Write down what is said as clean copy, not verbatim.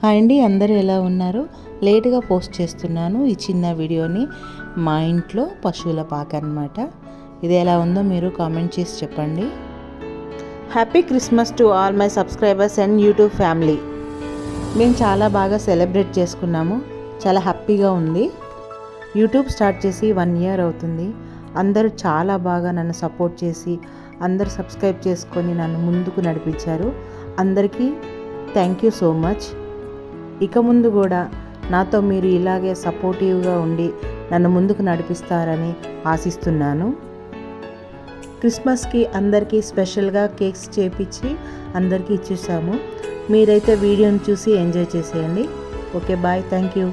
Hi అండి, అందరూ ఎలా ఉన్నారు? లేట్గా పోస్ట్ చేస్తున్నాను ఈ చిన్న వీడియోని. మా ఇంట్లో పశువుల పాక అన్నమాట. ఇది ఎలా ఉందో మీరు కామెంట్ చేసి చెప్పండి. Happy Christmas to all my subscribers and YouTube family. మేము చాలా బాగా సెలబ్రేట్ చేసుకున్నాము. చాలా హ్యాపీగా ఉంది. యూట్యూబ్ స్టార్ట్ చేసి 1 year అవుతుంది. అందరూ చాలా బాగా నన్ను సపోర్ట్ చేసి అందరూ సబ్స్క్రైబ్ చేసుకొని నన్ను ముందుకు నడిపించారు. అందరికీ థ్యాంక్ యూ సో మచ్. ఇక ముందు కూడా నాతో మీరు ఇలాగే సపోర్టివ్గా ఉండి నన్ను ముందుకు నడిపిస్తారని ఆశిస్తున్నాను. క్రిస్మస్కి అందరికీ స్పెషల్గా కేక్స్ చేపించి అందరికీ ఇచ్చేసాము. మీరైతే వీడియోని చూసి ఎంజాయ్ చేసేయండి. Okay, bye, thank you.